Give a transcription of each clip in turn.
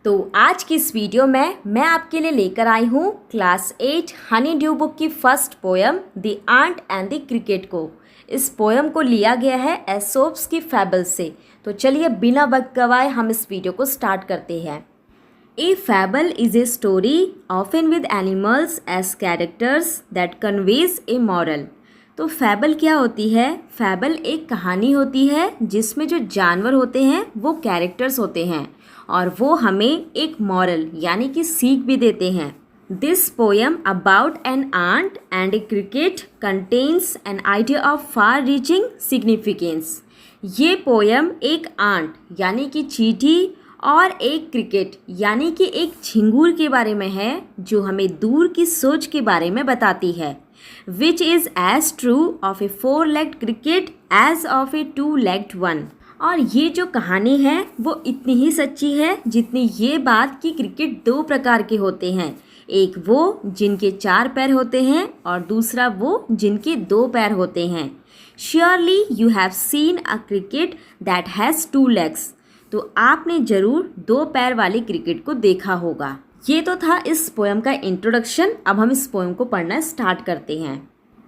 तो आज की इस वीडियो में मैं आपके लिए लेकर आई हूँ क्लास 8 हनी ड्यू बुक की first poem the ant and the cricket को। इस पोयम को लिया गया है एसोप्स की फैबल से। तो चलिए बिना वक्त गवाए हम इस वीडियो को स्टार्ट करते हैं। A fable is a story often with animals as characters that conveys a moral. तो फैबल क्या होती है? फैबल एक कहानी होती है जिसमें जो जानवर होते हैं वो कैरेक्टर्स होते हैं और वो हमें एक मॉरल यानी कि सीख भी देते हैं। This poem about an ant and a cricket contains an idea of far reaching significance. ये पोएम एक आंट यानी कि चींटी और एक क्रिकेट यानी कि एक झिंगूर के बारे में है जो हमें दूर की सोच के बारे में बताती है। Which is as true of a 4-legged cricket as of a 2-legged one. और ये जो कहानी है वो इतनी ही सच्ची है जितनी ये बात कि क्रिकेट 2 प्रकार के होते हैं। एक वो जिनके 4 पैर होते हैं और दूसरा वो जिनके 2 पैर होते हैं। Surely you have seen a cricket that has 2 legs। तो आपने ज़रूर 2 पैर वाली क्रिकेट को देखा होगा। ये तो था इस पोएम का इंट्रोडक्शन। अब हम इस पोएम को पढ़ना स्टार्ट करते हैं।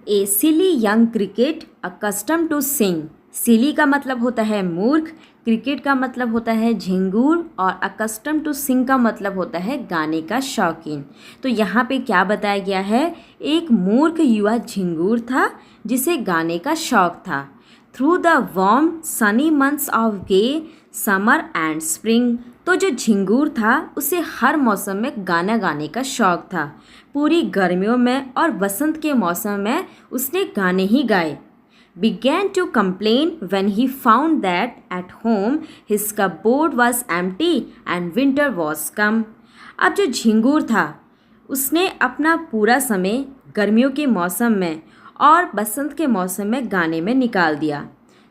A silly young cricket accustomed to sing. Silly का मतलब होता है मूर्ख, क्रिकेट का मतलब होता है झिंगूर और अकस्टम टू सिंग का मतलब होता है गाने का शौकीन। तो यहाँ पे क्या बताया गया है? एक मूर्ख युवा झिंगूर था जिसे गाने का शौक था। Through the warm sunny months of gay summer and spring. तो जो झिंगूर था उसे हर मौसम में गाना गाने का शौक था। पूरी गर्मियों में और वसंत के मौसम में उसने गाने ही गाए। began to complain when he found that at home his cupboard was empty and winter was come। अब जो झिंगूर था उसने अपना पूरा समय गर्मियों के मौसम में और बसंत के मौसम में गाने में निकाल दिया।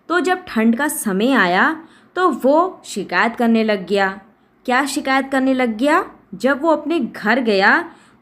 तो जब ठंड का समय आया तो वो शिकायत करने लग गया। क्या शिकायत करने लग गया? जब वो अपने घर गया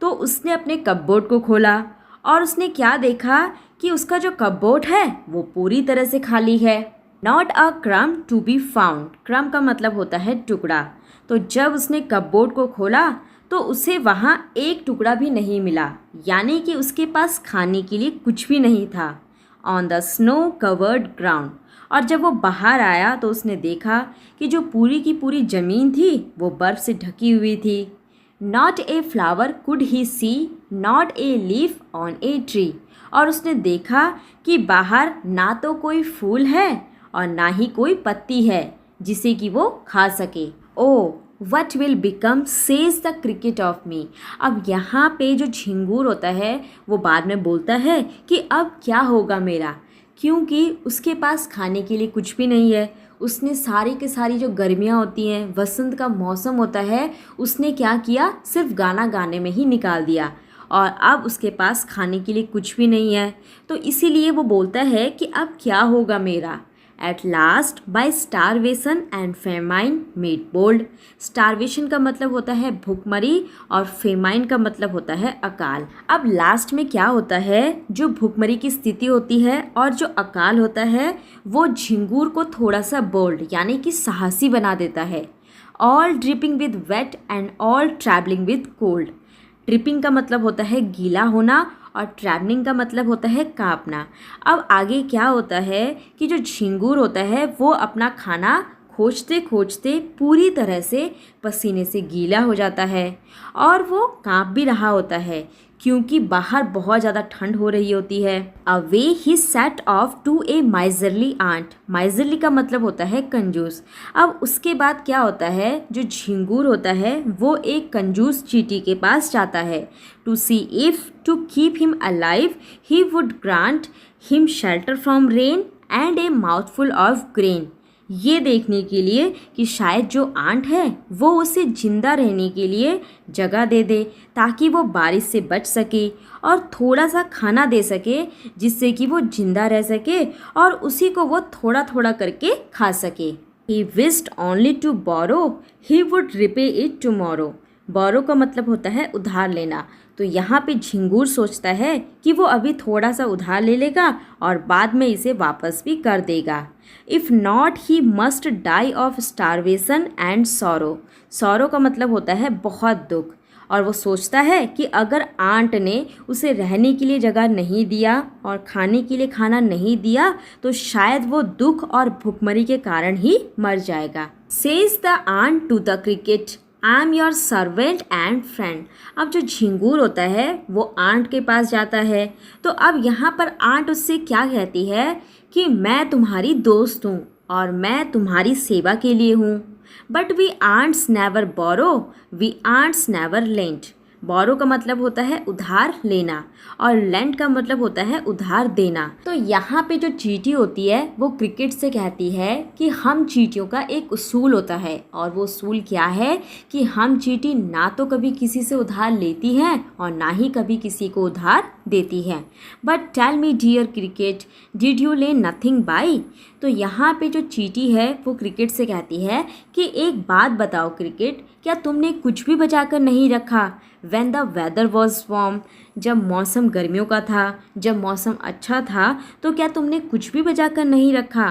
तो उसने अपने कपबोर्ड को खोला और उसने क्या देखा कि उसका जो कपबोर्ड है वो पूरी तरह से खाली है। नॉट अ क्रम टू बी फाउंड। क्रम का मतलब होता है टुकड़ा। तो जब उसने कपबोर्ड को खोला तो उसे वहाँ एक टुकड़ा भी नहीं मिला, यानी कि उसके पास खाने के लिए कुछ भी नहीं था। On the snow covered ground. और जब वो बाहर आया तो उसने देखा कि जो पूरी की पूरी ज़मीन थी वो बर्फ़ से ढकी हुई थी। Not a flower could he see, not a leaf on a tree. और उसने देखा कि बाहर ना तो कोई फूल है और ना ही कोई पत्ती है जिसे कि वो खा सके। Oh what will become says the cricket of me. अब यहाँ पे जो झिंगूर होता है वो बाद में बोलता है कि अब क्या होगा मेरा, क्योंकि उसके पास खाने के लिए कुछ भी नहीं है। उसने सारी के सारी जो गर्मियाँ होती हैं, वसंत का मौसम होता है, उसने क्या किया? सिर्फ गाना गाने में ही निकाल दिया और अब उसके पास खाने के लिए कुछ भी नहीं है। तो इसीलिए वो बोलता है कि अब क्या होगा मेरा। At last by starvation and famine made bold. Starvation का मतलब होता है भूखमरी और फेमाइन का मतलब होता है अकाल। अब लास्ट में क्या होता है? जो भूखमरी की स्थिति होती है और जो अकाल होता है वो झिंगूर को थोड़ा सा बोल्ड यानी कि साहसी बना देता है। All dripping with weight and all travelling with cold. Dripping का मतलब होता है गीला होना और ट्रैवलिंग का मतलब होता है कांपना। अब आगे क्या होता है कि जो झिंगूर होता है वो अपना खाना खोजते खोजते पूरी तरह से पसीने से गीला हो जाता है और वो कांप भी रहा होता है क्योंकि बाहर बहुत ज़्यादा ठंड हो रही होती है। Away he set off to a miserly ant. Miserly का मतलब होता है कंजूस। अब उसके बाद क्या होता है? जो झिंगूर होता है वो एक कंजूस चींटी के पास जाता है। To see if to keep him alive he would grant him shelter from rain and a mouthful of grain. ये देखने के लिए कि शायद जो आंट है वो उसे जिंदा रहने के लिए जगह दे दे ताकि वो बारिश से बच सके और थोड़ा सा खाना दे सके जिससे कि वो जिंदा रह सके और उसी को वो थोड़ा थोड़ा करके खा सके। He wished only to borrow he would repay it tomorrow. Borrow का मतलब होता है उधार लेना। तो यहाँ पे झिंगूर सोचता है कि वो अभी थोड़ा सा उधार ले लेगा और बाद में इसे वापस भी कर देगा। If not he must die of starvation and sorrow. Sorrow का मतलब होता है बहुत दुख, और वो सोचता है कि अगर आंट ने उसे रहने के लिए जगह नहीं दिया और खाने के लिए खाना नहीं दिया तो शायद वो दुख और भूखमरी के कारण ही मर जाएगा। Says the ant to the cricket, I am your servant and friend. अब जो झिंगूर होता है वो आंट के पास जाता है। तो अब यहाँ पर आंट उससे क्या कहती है कि मैं तुम्हारी दोस्त हूँ और मैं तुम्हारी सेवा के लिए हूँ। But we ants never borrow, we ants never lend. Borrow का मतलब होता है उधार लेना और लेंट का मतलब होता है उधार देना। तो यहाँ पे जो चींटी होती है वो क्रिकेट से कहती है कि हम चींटियों का एक उसूल होता है, और वो उसूल क्या है कि हम चींटी ना तो कभी किसी से उधार लेती हैं और ना ही कभी किसी को उधार देती हैं। But tell me dear cricket, did you lay nothing by. तो यहाँ पे जो चींटी है वो क्रिकेट से कहती है कि एक बात बताओ क्रिकेट, क्या तुमने कुछ भी बचा कर नहीं रखा। When the weather was warm, जब मौसम गर्मियों का था, जब मौसम अच्छा था, तो क्या तुमने कुछ भी बचा कर नहीं रखा।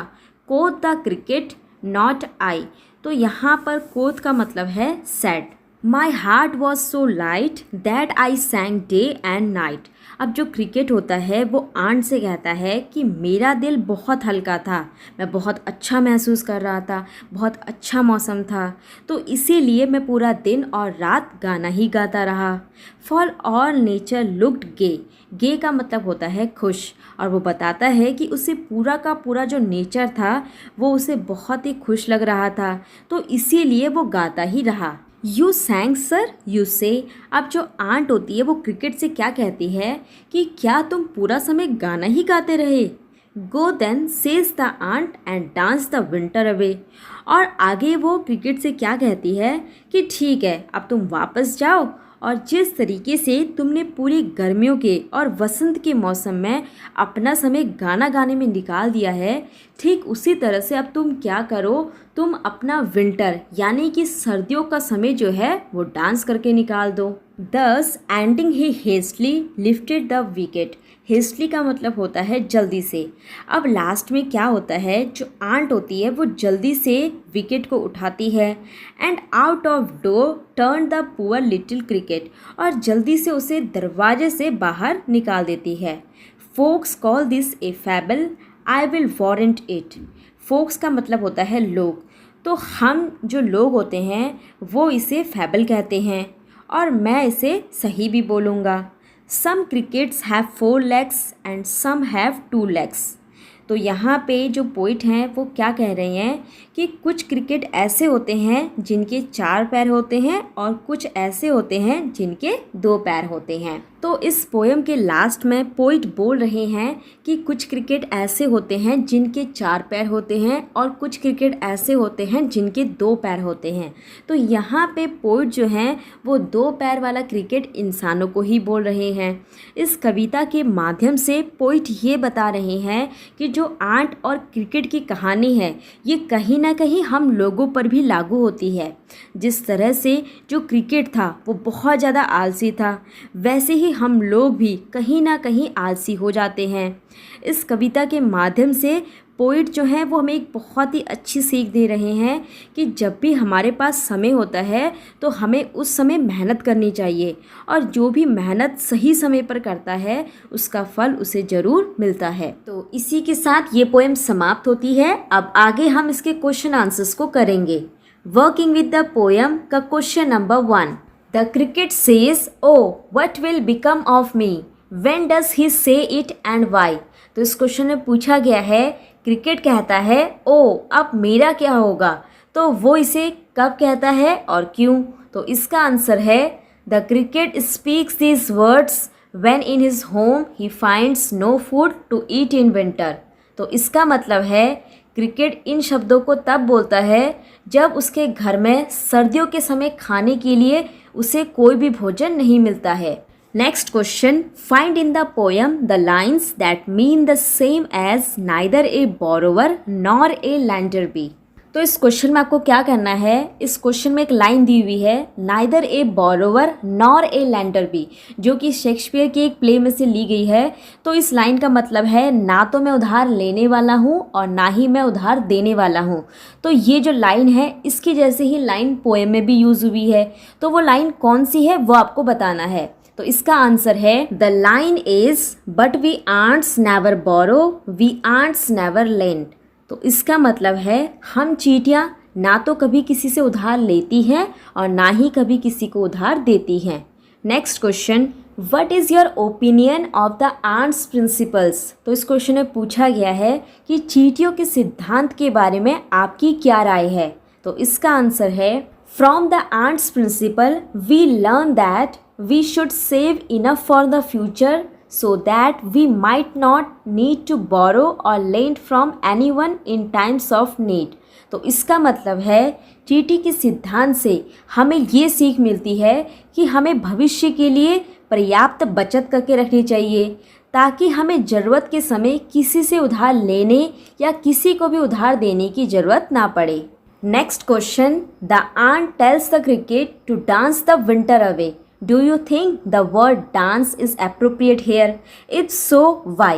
Coat the cricket not I. तो यहाँ पर कोट का मतलब है sad. My heart was so light that I सैंग day and night. अब जो क्रिकेट होता है वो आंट से कहता है कि मेरा दिल बहुत हल्का था, मैं बहुत अच्छा महसूस कर रहा था, बहुत अच्छा मौसम था, तो इसीलिए मैं पूरा दिन और रात गाना ही गाता रहा। फॉर ऑल नेचर लुक्ड गे। गे का मतलब होता है खुश, और वो बताता है कि उसे पूरा का पूरा जो नेचर था वो उसे बहुत ही खुश लग रहा था, तो इसीलिए वो गाता ही रहा। यू सैंग सर, यू से। अब जो आंट होती है वो क्रिकेट से क्या कहती है कि क्या तुम पूरा समय गाना ही गाते रहे। Go then says the ant and dance the winter away. और आगे वो क्रिकेट से क्या कहती है कि ठीक है, अब तुम वापस जाओ और जिस तरीके से तुमने पूरी गर्मियों के और वसंत के मौसम में अपना समय गाना गाने में निकाल दिया है, ठीक उसी तरह से अब तुम क्या करो, तुम अपना विंटर यानी कि सर्दियों का समय जो है वो डांस करके निकाल दो। दस ending he hastily lifted the wicket. Hastily का मतलब होता है जल्दी से। अब लास्ट में क्या होता है, जो आंट होती है वो जल्दी से विकेट को उठाती है and out of door turn the poor little cricket, और जल्दी से उसे दरवाजे से बाहर निकाल देती है। Folks call this a fable, I will warrant it. Folks का मतलब होता है लोग, तो हम जो लोग होते हैं वो इसे फैबल कहते हैं, और मैं इसे सही भी बोलूँगा। Some crickets have 4 legs and some have 2 legs। तो यहाँ पे जो पोइट हैं वो क्या कह रहे हैं कि कुछ क्रिकेट ऐसे होते हैं जिनके 4 पैर होते हैं और कुछ ऐसे होते हैं जिनके 2 पैर होते हैं। तो इस पोएम के लास्ट में पोइट बोल रहे हैं कि कुछ क्रिकेट ऐसे होते हैं जिनके 4 पैर होते हैं और कुछ क्रिकेट ऐसे होते हैं जिनके 2 पैर होते हैं। तो यहाँ पे पोइट जो हैं वो 2 पैर वाला क्रिकेट इंसानों को ही बोल रहे हैं। इस कविता के माध्यम से पोइट ये बता रहे हैं कि जो आंट और क्रिकेट की कहानी है ये कहीं ना कहीं हम लोगों पर भी लागू होती है। जिस तरह से जो क्रिकेट था वो बहुत ज़्यादा आलसी था, वैसे ही हम लोग भी कहीं ना कहीं आलसी हो जाते हैं। इस कविता के माध्यम से पोइट जो हैं वो हमें एक बहुत ही अच्छी सीख दे रहे हैं कि जब भी हमारे पास समय होता है तो हमें उस समय मेहनत करनी चाहिए, और जो भी मेहनत सही समय पर करता है उसका फल उसे ज़रूर मिलता है। तो इसी के साथ ये पोएम समाप्त होती है। अब आगे हम इसके क्वेश्चन आंसर्स को करेंगे। वर्किंग विद द पोएम का question number 1, the cricket says oh what will become of me, when does he से इट एंड वाई। तो इस क्वेश्चन में पूछा गया है, क्रिकेट कहता है ओ अब मेरा क्या होगा, तो वो इसे कब कहता है और क्यों। तो इसका आंसर है the cricket speaks these words when in his home he finds no food to eat in winter. तो इसका मतलब है क्रिकेट इन शब्दों को तब बोलता है जब उसके घर में सर्दियों के समय खाने के लिए उसे कोई भी भोजन नहीं मिलता है। Next question, find in the poem the lines that mean the same as neither a borrower nor a lender be. तो इस क्वेश्चन में आपको क्या करना है, इस क्वेश्चन में एक लाइन दी हुई है, neither a borrower nor a lender be, जो कि शेक्सपियर के एक प्ले में से ली गई है। तो इस लाइन का मतलब है ना तो मैं उधार लेने वाला हूँ और ना ही मैं उधार देने वाला हूँ। तो ये जो लाइन है इसकी जैसे ही लाइन पोएम में भी यूज़ हुई है। तो वो लाइन कौन सी है वो आपको बताना है। तो इसका आंसर है the line is but we ants never borrow we ants never lend. तो इसका मतलब है हम चींटियाँ ना तो कभी किसी से उधार लेती हैं और ना ही कभी किसी को उधार देती हैं। Next question, what is your opinion of the ants principles. तो इस क्वेश्चन में पूछा गया है कि चींटियों के सिद्धांत के बारे में आपकी क्या राय है। तो इसका आंसर है from the ants principle we learn that we should save enough for the future so that we might not need to borrow or lend from anyone in times of need। तो इसका मतलब है चींटी के सिद्धांत से हमें ये सीख मिलती है कि हमें भविष्य के लिए पर्याप्त बचत करके रखनी चाहिए ताकि हमें ज़रूरत के समय किसी से उधार लेने या किसी को भी उधार देने की ज़रूरत ना पड़े। Next question, the ant tells the cricket to dance the winter away. Do you think the word dance is appropriate here? If so, why?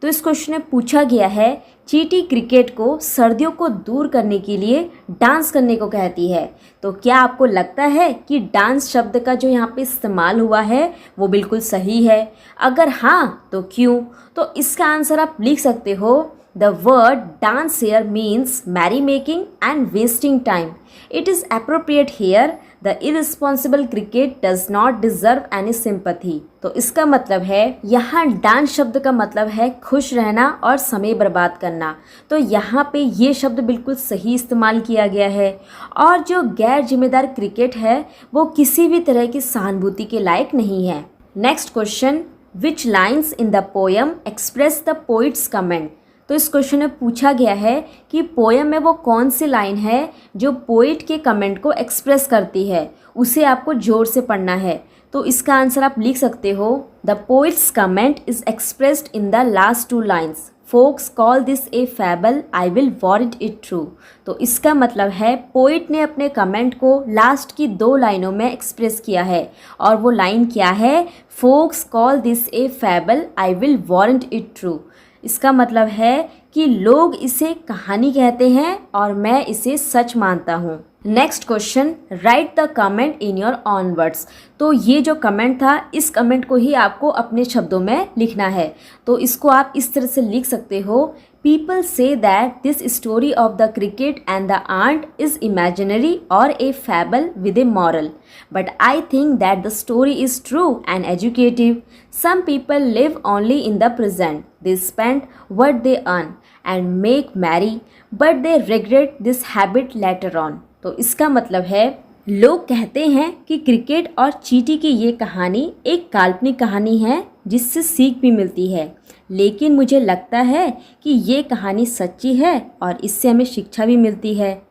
तो इस क्वेश्चन में पूछा गया है चींटी क्रिकेट को सर्दियों को दूर करने के लिए डांस करने को कहती है। तो क्या आपको लगता है कि डांस शब्द का जो यहाँ पे इस्तेमाल हुआ है वो बिल्कुल सही है? अगर हाँ तो क्यों? तो इसका आंसर आप लिख सकते हो The word dance here means merrymaking and wasting time. It is appropriate here. The irresponsible cricket does not deserve any sympathy. तो इसका मतलब है यहाँ डांस शब्द का मतलब है खुश रहना और समय बर्बाद करना। तो यहाँ पे ये शब्द बिल्कुल सही इस्तेमाल किया गया है और जो गैर जिम्मेदार क्रिकेट है वो किसी भी तरह की सहानुभूति के लायक नहीं है। Next question, which lines in the poem express the poet's comment. तो इस क्वेश्चन में पूछा गया है कि पोएम में वो कौन सी लाइन है जो पोइट के कमेंट को एक्सप्रेस करती है, उसे आपको जोर से पढ़ना है। तो इसका आंसर आप लिख सकते हो the poet's comment is expressed in the last two lines. Folks call this a fable I will warrant it true. तो इसका मतलब है पोइट ने अपने कमेंट को लास्ट की 2 लाइनों में एक्सप्रेस किया है और वो लाइन क्या है, folks call this a fable I will warrant it true. इसका मतलब है कि लोग इसे कहानी कहते हैं और मैं इसे सच मानता हूँ। Next question, right the comment in your on words. तो ये जो कमेंट था इस कमेंट को ही आपको अपने शब्दों में लिखना है। तो इसको आप इस तरह से लिख सकते हो, people say that this story of the cricket and the ant is imaginary और a fable with a moral, but I think that the story is true and educative. Some people live only in the present, they spend what they earn and make merry, but they regret this habit later on। तो इसका मतलब है लोग कहते हैं कि cricket और चींटी की ये कहानी एक काल्पनिक कहानी है जिससे सीख भी मिलती है, लेकिन मुझे लगता है कि ये कहानी सच्ची है और इससे हमें शिक्षा भी मिलती है।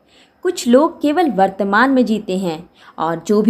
कुछ लोग केवल वर्तमान में जीते हैं और जो भी